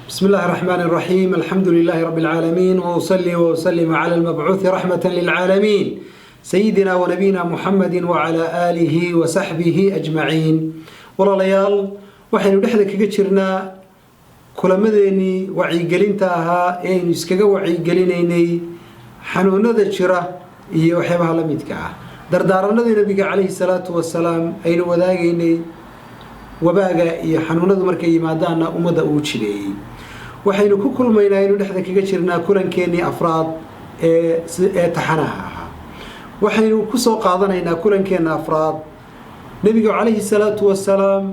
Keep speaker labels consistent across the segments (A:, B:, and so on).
A: بسم الله الرحمن الرحيم. الحمد لله رب العالمين، وأصلي وأسلم على المبعوث رحمة للعالمين سيدنا ونبينا محمد وعلى آله وصحبه أجمعين. والله waxaynu dhexda kaga jirnaa kulamadeeni wacyigelinta ahaa ee aynu iskaga wacyigelinaynay xanuunada jira iyo waxyaabaha la midka ah. dardaaranadii nabiga calayhi salaatu wasalaam aynu wadaagaynay wabaaga iyo xanuunadu markay yimaadaana ummadda uu jireeyay. waxaynu ku kulmaynaa inuu dhexda kaga jirnaa kulankeenii afraad ee taxanaha ahaa. waxaynu ku soo qaadanaynaa kulankeena afraad nabiga calayhi salaatu wasalaam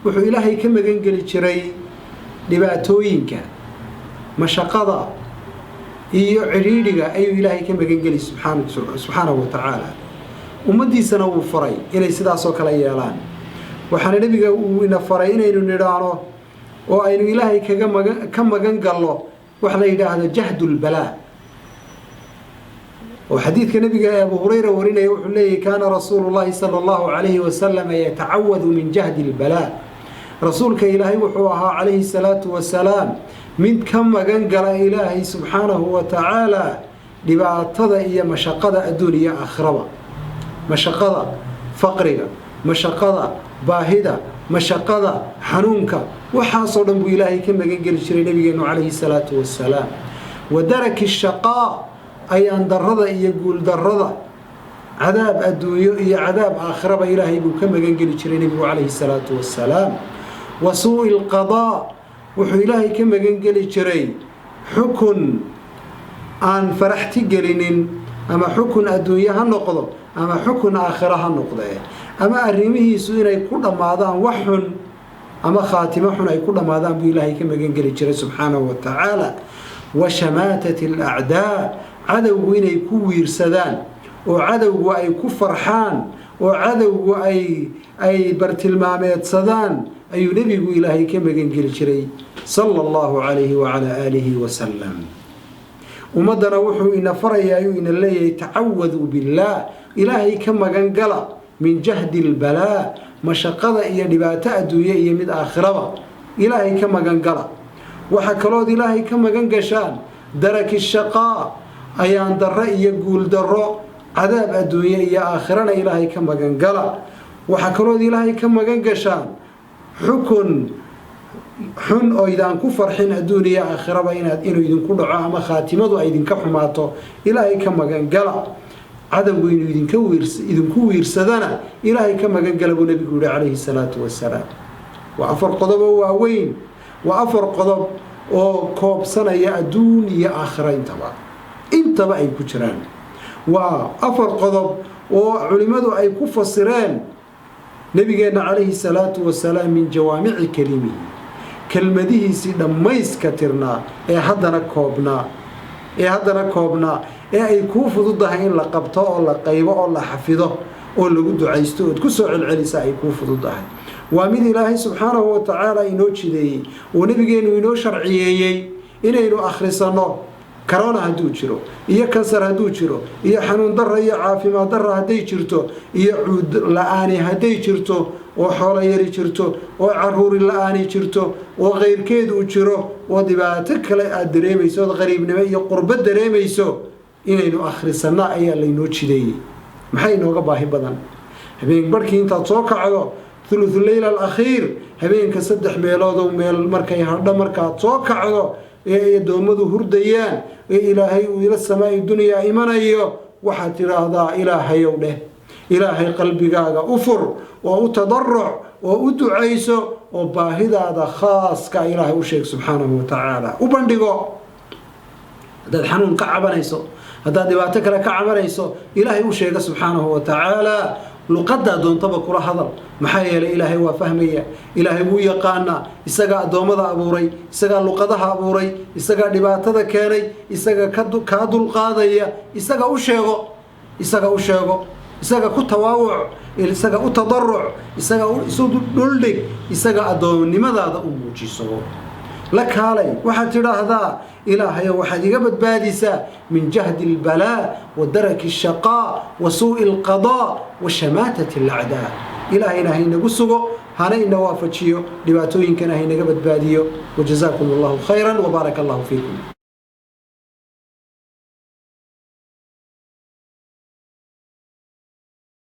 A: wuxuu ilaahay ka magan geli jiray dhibaatooyinka, mashaqada iyo cidhiidhiga ayuu ilaahay ka magan geli subxaanahu wa tacaala. ummadiisana wuu faray inay sidaas oo kale yeelaan. waxaana nabiga uu ina faray inaynu nidhaano oo aynu ilaahay ka magan galno wax la yidhaahdo jahdulbalaa. oo xadiidka nabiga ee Abu Hurayra warinaya wuxuu leeyahay kaana rasuulullaahi sala allahu calayhi wasalam yatacawadu min jahdi lbalaa. rasuulka ilaahay wuxuu ahaa calayhi salaatu wasalaam mid ka magan gala ilaahay subxaanahu wa tacaala dhibaatada iyo mashaqada adduun iyo aakhiraba. mashaqada faqriga, mashaqada baahida, mashaqada xanuunka, waxaasoo dhan buu ilaahay ka magan geli jiray nabigeenu calayhi salaatu wasalaam. wadaraki shaqaa ayaan darada iyo guuldarada, cadaab adduunyo iyo cadaab aakhiraba ilaahay buu ka magan geli jiray nabigu calayhi salaatu wasalaam. wa suu'i lqadaa wuxuu ilaahay ka magan geli jiray xukun aan faraxti gelinin, ama xukun adduunye ha noqdo ama xukun aakhira ha noqdee, ama arrimihiisu inay ku dhammaadaan wax xun ama khaatimo xun ay ku dhammaadaan buu ilaahay ka magan geli jiray subxaanahu wa tacaala. wa shamaatati alacdaa cadowgu inay ku wiirsadaan oo cadowgu ay ku farxaan oo cadowgu ay bartilmaameedsadaan ayuu nebigu ilaahay ka magan geli jiray sala allahu calayhi wacalaa aalihi wasalam. ummaddana wuxuu ina faraya ayuu ina leeyahay tacawaduu billaah, ilaahay ka magan gala min jahdi lbalaa, mashaqada iyo dhibaato adduunye iyo mid aakhiraba ilaahay ka magan gala. waxaa kalood ilaahay ka magan gashaan daraki shaqaa, ayaan darro iyo guul darro, cadaab adduunye iyo aakhirana ilaahay ka magan gala. waxaa kalood ilaahay ka magan gashaan xukun xun oo idaan ku farxin adduun iyo aakhiraba inuu idinku dhaco ama khaatimadu ay idinka xumaato ilaahay ka magan gala. cadowgu inuu idinku wiirsadana ilaahay ka magan gala buu nabigu yihi calayhi salaatu wasalaam. waa 4 qodob oo waaweyn, waa 4 qodob oo koobsanaya adduun iyo aakhira intaba ay ku jiraan. waa 4 qodob oo culimmadu ay ku fasireen nabigeenna calayhi salaatu wasalaam min jawaamici kelimihi, kelmadihiisii dhammayska tirnaa ee haddana koobnaa ee ay kuu fududahay in la qabto oo la qaybo oo la xafido oo lagu ducaysto ood ku soo celcelisa ay kuu fududahay. waa mid ilaahay subxaanahu wa tacaala inoo jideeyey oo nebigeennu inoo sharciyeeyey inaynu akhrisanno. corona hadduu jiro iyo kansar hadduu jiro iyo xanuun darra iyo caafimaad darra hadday jirto iyo cuud la-aani hadday jirto oo xoolo yari jirto oo caruuri la-aani jirto oo kayrkeedu jiro oo dhibaato kale aad dareemayso ood qariibnimo iyo qurbo dareemayso inaynu akhrisanno ayaa laynoo jideeyey. maxay inooga baahi badan habeen barhkii intaad soo kacdo thuluthu leyla alakhiir, habeenka 3 meeloodow meel markay hadho markaad soo kacdo ee addoommadu hurdayaan ee ilaahay uu ila samaa'i dunyaa imanayo waxaad tidhaahdaa ilaahayow dheh, ilaahay qalbigaaga u fur oo u tadarruc oo u ducayso oo baahidaada khaaska ilaahay u sheeg subxaanahu wa tacaala. u bandhigo haddaad xanuun ka cabanayso, haddaad dhibaato kale ka cabanayso, ilaahay u sheega subxaanahu wa tacaala. luqadaa doontaba kula hadal, maxaa yeelay ilaahay waa fahmaya, ilaahay wuu yaqaanaa, isagaa addoommada abuuray, isagaa luqadaha abuuray, isagaa dhibaatada keenay, isaga kaa dulqaadaya. isaga u sheego, isaga ku tawaawuc, isaga u tadarruc, isaga isu dhuldhig, isaga addoonnimadaada u muujiso. la kaalay waxaad tidhaahdaa ilaahayo waxaad iga badbaadisaa min jahdi albalaa wa daraki ashaqaa wa suu'i alqadaa wa shamaatati alacdaa. إلهينا هينا قصقو هنينا وافجيو لباتوين كان هينا قبت باديو وجزاكم الله خيرا وبارك الله فيكم.